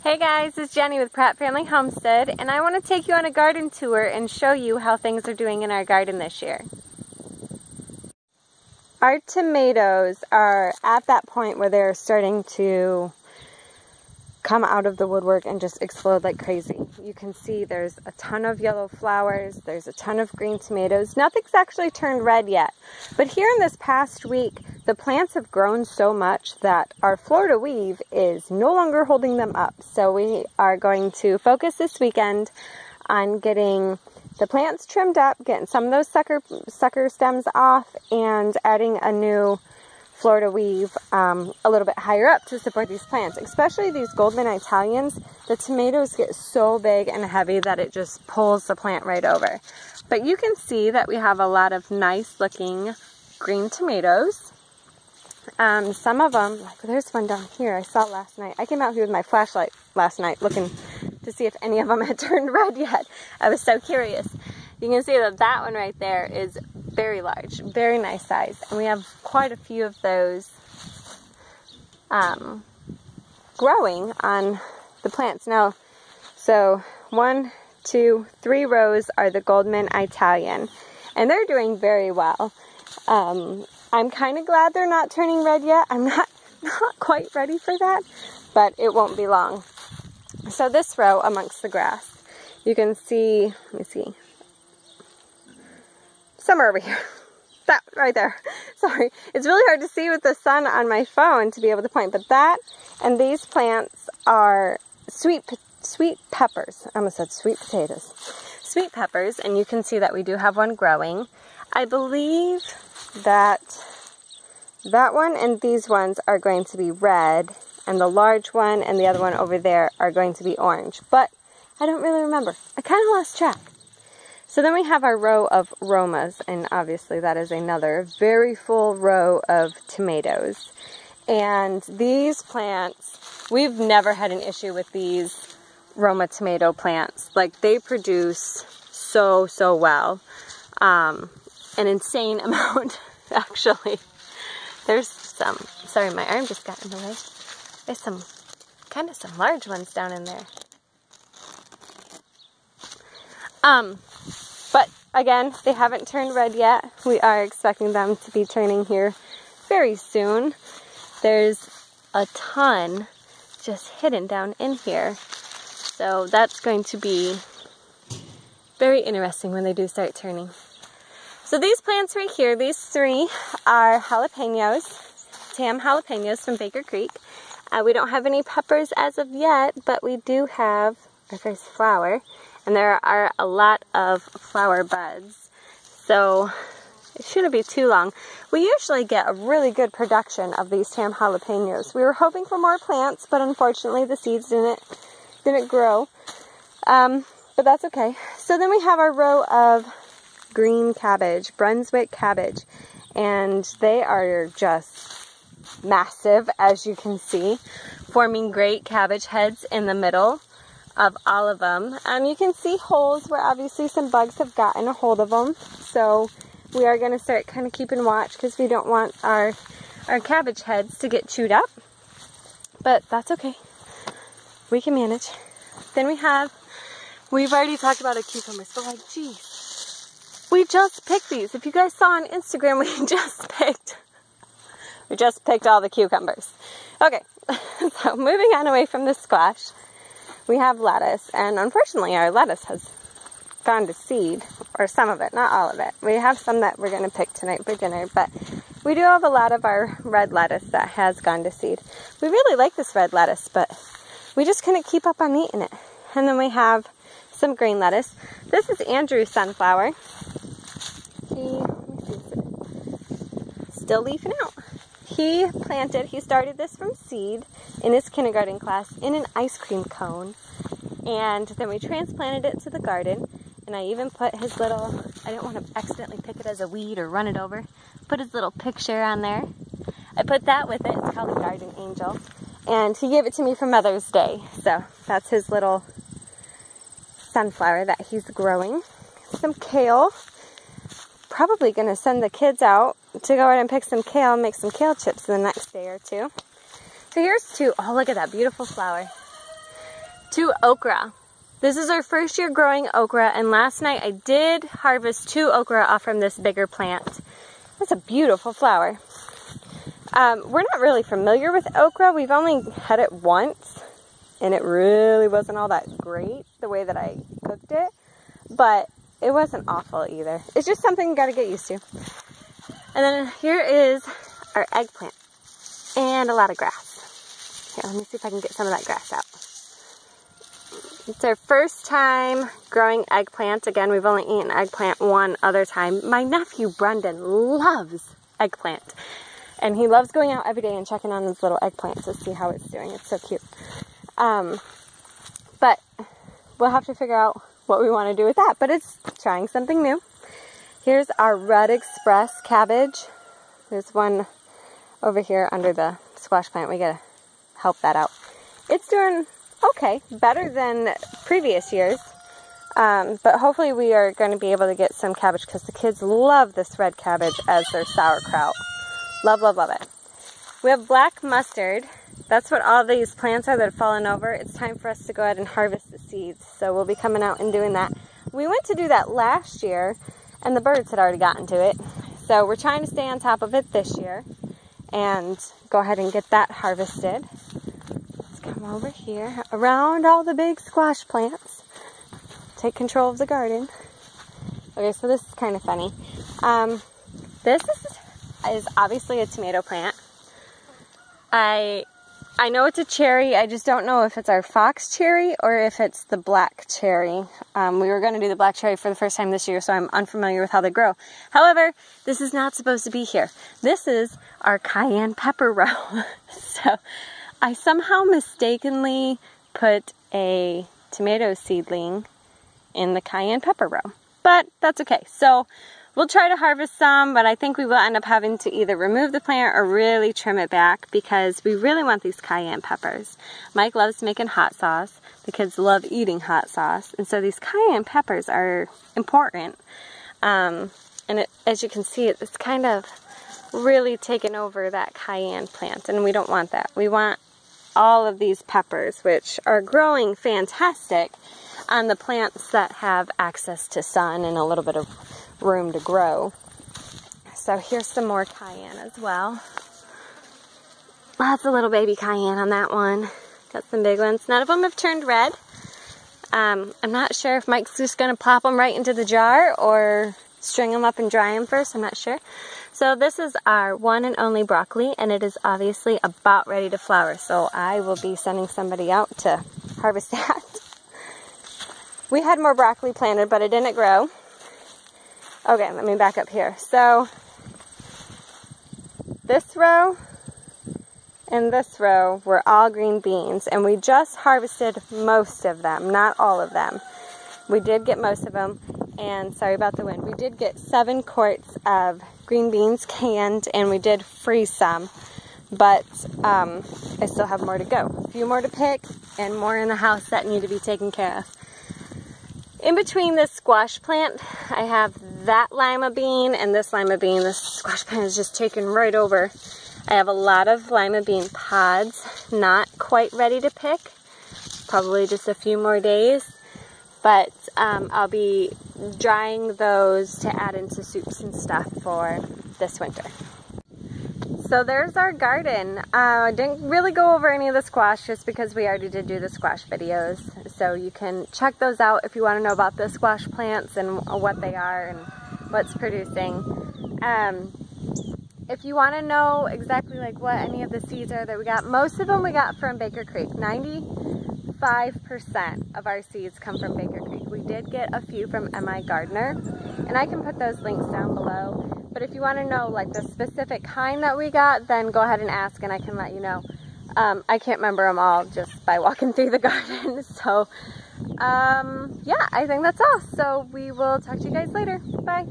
Hey guys, it's Jenny with Pratt Family Homestead, and I want to take you on a garden tour and show you how things are doing in our garden this year. Our tomatoes are at that point where they're starting to come out of the woodwork and just explode like crazy. You can see there's a ton of yellow flowers, there's a ton of green tomatoes. Nothing's actually turned red yet, but here in this past week, the plants have grown so much that our Florida weave is no longer holding them up. So we are going to focus this weekend on getting the plants trimmed up, getting some of those sucker stems off, and adding a new Florida weave a little bit higher up to support these plants, especially these goldman-italians. The tomatoes get so big and heavy that it just pulls the plant right over. But you can see that we have a lot of nice looking green tomatoes. Some of them, like there's one down here I saw last night. I came out here with my flashlight last night looking to see if any of them had turned red yet. I was so curious. You can see that that one right there is very large, very nice size, and we have quite a few of those growing on the plants now. So 1, 2, 3 rows are the goldman-italian, and they're doing very well. I'm kind of glad they're not turning red yet. I'm not quite ready for that, but it won't be long. So this row amongst the grass, you can see, let me see, somewhere over here. That right there. Sorry. It's really hard to see with the sun on my phone to be able to point, but that and these plants are sweet peppers. I almost said sweet potatoes. Sweet peppers, and you can see that we do have one growing. I believe that that one and these ones are going to be red, and the large one and the other one over there are going to be orange, but I don't really remember. I kind of lost track. So then we have our row of Romas, and obviously that is another very full row of tomatoes. And these plants, we've never had an issue with these Roma tomato plants. Like, they produce so well. An insane amount, actually. There's some, sorry, my arm just got in the way. There's some large ones down in there. But again, they haven't turned red yet. We are expecting them to be turning here very soon. There's a ton just hidden down in here. So that's going to be very interesting when they do start turning. So these plants right here, these 3 are jalapenos, Tam jalapenos from Baker Creek. We don't have any peppers as of yet, but we do have our first flower. And there are a lot of flower buds, so it shouldn't be too long. We usually get a really good production of these Tam jalapenos. We were hoping for more plants, but unfortunately the seeds didn't grow. But that's okay. So then we have our row of green cabbage, Brunswick cabbage, and they are just massive, as you can see, forming great cabbage heads in the middle of all of them. You can see holes where obviously some bugs have gotten a hold of them. So we are going to start kind of keeping watch because we don't want our cabbage heads to get chewed up. But that's okay. We can manage. Then we've already talked about our cucumbers, but like, geez, we just picked these. If you guys saw on Instagram, we just picked all the cucumbers. Okay, so moving on away from the squash. We have lettuce, and unfortunately our lettuce has gone to seed, or some of it, not all of it. We have some that we're going to pick tonight for dinner, but we do have a lot of our red lettuce that has gone to seed. We really like this red lettuce, but we just couldn't keep up on eating it. And then we have some green lettuce. This is Andrew's sunflower. Still leafing out. He started this from seed in his kindergarten class in an ice cream cone, and then we transplanted it to the garden, and I even put his little, I didn't want to accidentally pick it as a weed or run it over, put his little picture on there. I put that with it. It's called a garden angel, and he gave it to me for Mother's Day, so that's his little sunflower that he's growing. Some kale. Probably going to send the kids out to go out and pick some kale and make some kale chips the next day or two. So here's 2. Oh, look at that beautiful flower. to okra. This is our first year growing okra, and last night I did harvest 2 okra off from this bigger plant. That's a beautiful flower. We're not really familiar with okra. We've only had it once, and it really wasn't all that great the way that I cooked it, but it wasn't awful either. It's just something you gotta get used to. And then here is our eggplant and a lot of grass. Here, let me see if I can get some of that grass out. It's our first time growing eggplant. Again, we've only eaten eggplant one other time. My nephew Brendan loves eggplant. And he loves going out every day and checking on his little eggplant to see how it's doing. It's so cute. But we'll have to figure out what we want to do with that. But it's trying something new. Here's our Red Express cabbage. There's one over here under the squash plant. We gotta help that out. It's doing okay, better than previous years. But hopefully we are going to be able to get some cabbage because the kids love this red cabbage as their sauerkraut. Love, love, love it. We have black mustard. That's what all these plants are that have fallen over. It's time for us to go ahead and harvest the seeds. So we'll be coming out and doing that. We went to do that last year and the birds had already gotten to it. So we're trying to stay on top of it this year and go ahead and get that harvested. Let's come over here around all the big squash plants. Take control of the garden. Okay, so this is kind of funny. This is obviously a tomato plant. I know it's a cherry. I just don't know if it's our fox cherry or if it's the black cherry. We were going to do the black cherry for the first time this year, so I'm unfamiliar with how they grow. However, this is not supposed to be here. This is our cayenne pepper row. So I somehow mistakenly put a tomato seedling in the cayenne pepper row, but that's okay. So we'll try to harvest some, but I think we will end up having to either remove the plant or really trim it back because we really want these cayenne peppers. Mike loves making hot sauce. The kids love eating hot sauce, and so these cayenne peppers are important. And as you can see, it's kind of really taken over that cayenne plant, and we don't want that. We want all of these peppers, which are growing fantastic on the plants that have access to sun and a little bit of room to grow. So here's some more cayenne as well. Lots of little baby cayenne on that one. Got some big ones. None of them have turned red. I'm not sure if Mike's just going to plop them right into the jar or string them up and dry them first. I'm not sure. So this is our one and only broccoli, and it is obviously about ready to flower. So I will be sending somebody out to harvest that. We had more broccoli planted, but it didn't grow. Okay, let me back up here. So this row and this row were all green beans, and we just harvested most of them, not all of them. We did get most of them, and sorry about the wind. We did get 7 quarts of green beans canned, and we did freeze some, but I still have more to go. A few more to pick, and more in the house that need to be taken care of. In between this squash plant, I have that lima bean and this lima bean. This squash plant is just taken right over. I have a lot of lima bean pods, not quite ready to pick. Probably just a few more days. But I'll be drying those to add into soups and stuff for this winter. So there's our garden. I didn't really go over any of the squash just because we already did do the squash videos. So you can check those out if you want to know about the squash plants and what they are and what's producing. If you want to know exactly like what any of the seeds are that we got, most of them we got from Baker Creek. 95% of our seeds come from Baker Creek. We did get a few from M.I. Gardner, and I can put those links down below. But if you want to know like the specific kind that we got, then go ahead and ask and I can let you know. I can't remember them all just by walking through the garden. So yeah, I think that's all. So we will talk to you guys later. Bye.